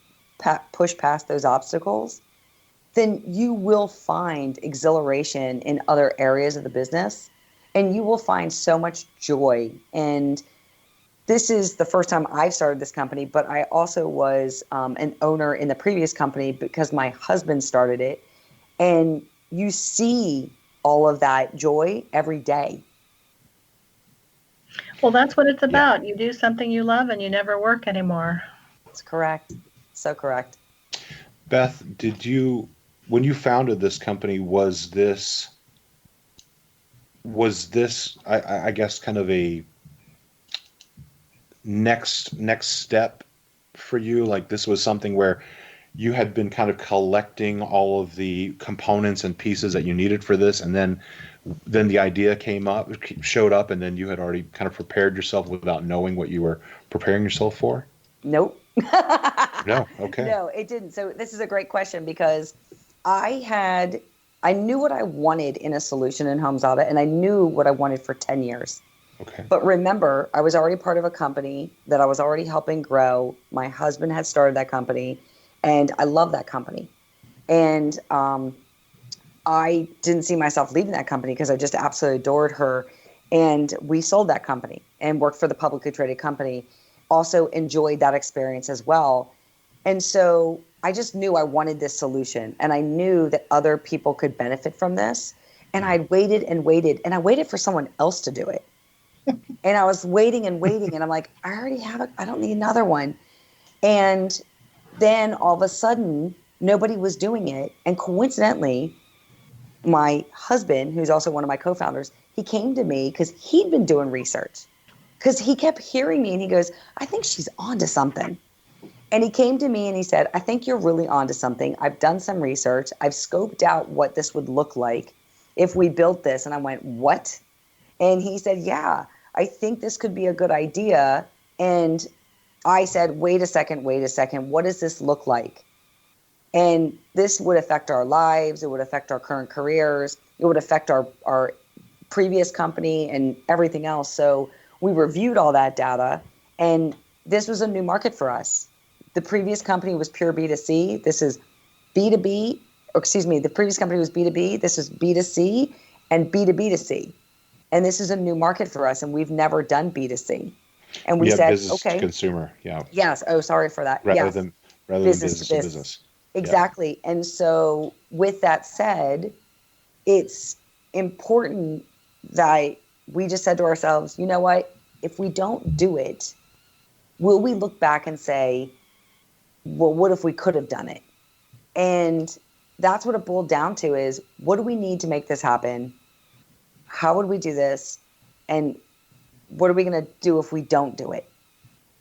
push past those obstacles, then you will find exhilaration in other areas of the business, and you will find so much joy. And this is the first time I've started this company, but I also was an owner in the previous company because my husband started it. And you see all of that joy every day. Well, that's what it's about. You do something you love and you never work anymore. That's correct. So correct. Beth, when you founded this company, was this, I guess, kind of a next step for you? Like this was something where you had been kind of collecting all of the components and pieces that you needed for this, and then the idea showed up, and then you had already kind of prepared yourself without knowing what you were preparing yourself for? Nope. No. Okay. No, it didn't. So this is a great question, because I knew what I wanted in a solution in HomeZada, and I knew what I wanted for 10 years. Okay. But remember, I was already part of a company that I was already helping grow. My husband had started that company, and I love that company. And I didn't see myself leaving that company because I just absolutely adored her. And we sold that company and worked for the publicly traded company. Also enjoyed that experience as well. And so I just knew I wanted this solution, and I knew that other people could benefit from this. And I waited and waited, and I waited for someone else to do it. And I was waiting and waiting, and I'm like, I already have it. I don't need another one. And then all of a sudden, nobody was doing it. And coincidentally, my husband, who's also one of my co-founders, he came to me because he'd been doing research. Because he kept hearing me and he goes, I think she's onto something. And he came to me and he said, I think you're really onto something. I've done some research. I've scoped out what this would look like if we built this. And I went, what? And he said, yeah, I think this could be a good idea. And I said, wait a second. What does this look like? And this would affect our lives. It would affect our current careers. It would affect our previous company and everything else. So we reviewed all that data, and this was a new market for us. The previous company was pure B2C. This is B2B, or excuse me, the previous company was B2B. This is B2C and B2B2C. And this is a new market for us, and we've never done B2C. And we said, business okay. to consumer, yeah. Yes. Oh, sorry for that. Rather than business to business. Exactly. Yeah. And so with that said, it's important that we just said to ourselves, you know what, if we don't do it, will we look back and say, well, what if we could have done it? And that's what it boiled down to is, what do we need to make this happen? How would we do this? And what are we going to do if we don't do it?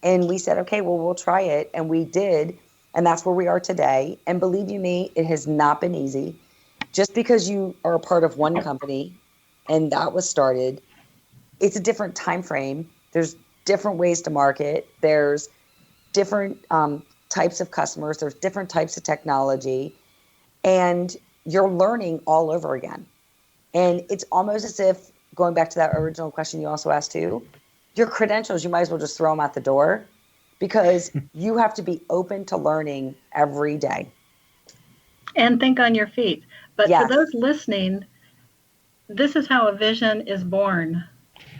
And we said, okay, well, we'll try it. And we did. And that's where we are today. And believe you me, it has not been easy. Just because you are a part of one company and that was started, it's a different time frame. There's different ways to market. There's different types of customers. There's different types of technology. And you're learning all over again. And it's almost as if, going back to that original question you also asked too, your credentials, you might as well just throw them out the door, because you have to be open to learning every day. And think on your feet. But Yes. For those listening, this is how a vision is born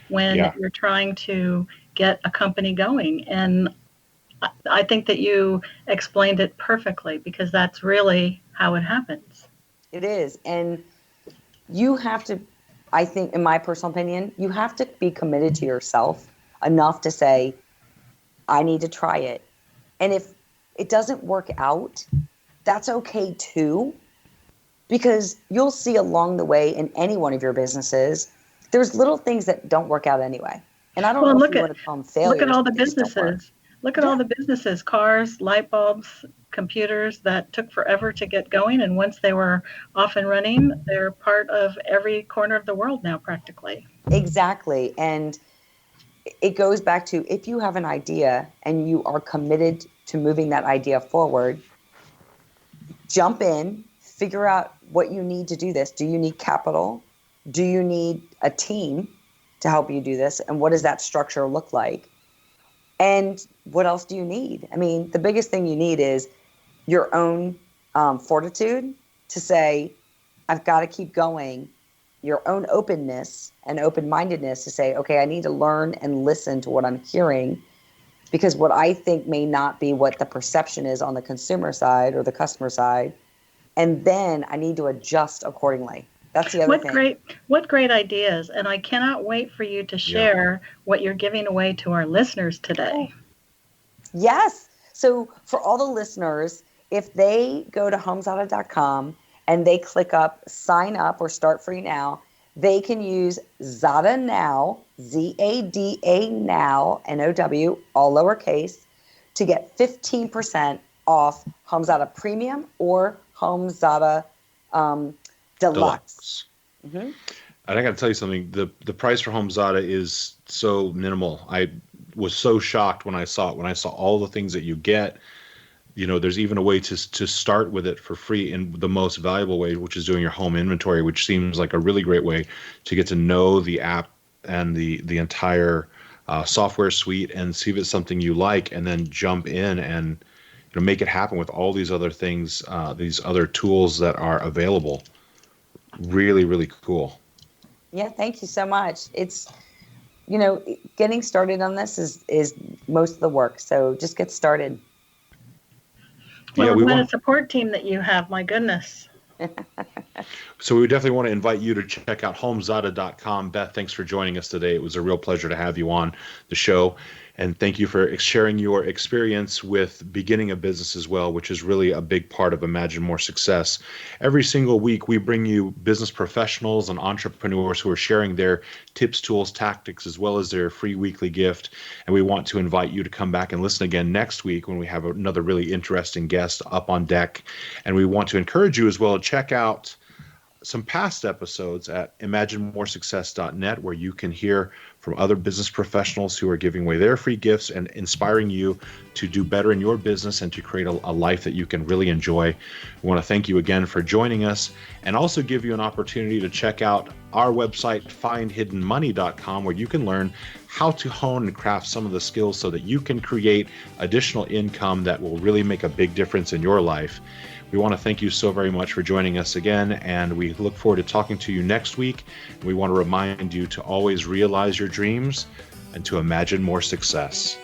when you're trying to get a company going. And I think that you explained it perfectly, because that's really how it happens. It is. And you have to, I think, in my personal opinion, you have to be committed to yourself enough to say, I need to try it. And if it doesn't work out, that's okay too, because you'll see along the way in any one of your businesses, there's little things that don't work out anyway. And I don't know if you want to call them failures. Look at all the businesses. Look at all the businesses, cars, light bulbs, computers that took forever to get going. And once they were off and running, they're part of every corner of the world now, practically. Exactly. And it goes back to, if you have an idea and you are committed to moving that idea forward, jump in, figure out what you need to do this. Do you need capital? Do you need a team to help you do this? And what does that structure look like? And what else do you need? I mean, the biggest thing you need is your own fortitude to say, I've got to keep going. Your own openness and open-mindedness to say, okay, I need to learn and listen to what I'm hearing, because what I think may not be what the perception is on the consumer side or the customer side. And then I need to adjust accordingly. That's the other thing. What great ideas. And I cannot wait for you to share what you're giving away to our listeners today. Yes. So for all the listeners, if they go to HomeZada.com and they click up sign up or start free now, they can use Zada Now, ZADA Now, NOW, all lowercase, to get 15% off HomeZada Premium or HomeZada Deluxe. Mm-hmm. And I got to tell you something. The price for HomeZada is so minimal. I was so shocked when I saw it. When I saw all the things that you get, you know, there's even a way to start with it for free in the most valuable way, which is doing your home inventory, which seems like a really great way to get to know the app and the entire software suite and see if it's something you like, and then jump in and make it happen with all these other things, these other tools that are available. Really, really cool. Yeah, thank you so much. It's, getting started on this is most of the work. So just get started. Well, what a support team that you have. My goodness. So we definitely want to invite you to check out HomeZada.com. Beth, thanks for joining us today. It was a real pleasure to have you on the show. And thank you for sharing your experience with beginning a business as well, which is really a big part of Imagine More Success. Every single week, we bring you business professionals and entrepreneurs who are sharing their tips, tools, tactics, as well as their free weekly gift. And we want to invite you to come back and listen again next week when we have another really interesting guest up on deck. And we want to encourage you as well to check out some past episodes at imaginemoresuccess.net, where you can hear from other business professionals who are giving away their free gifts and inspiring you to do better in your business and to create a life that you can really enjoy. We want to thank you again for joining us, and also give you an opportunity to check out our website, findhiddenmoney.com, where you can learn how to hone and craft some of the skills so that you can create additional income that will really make a big difference in your life. We want to thank you so very much for joining us again, and we look forward to talking to you next week. We want to remind you to always realize your dreams and to imagine more success.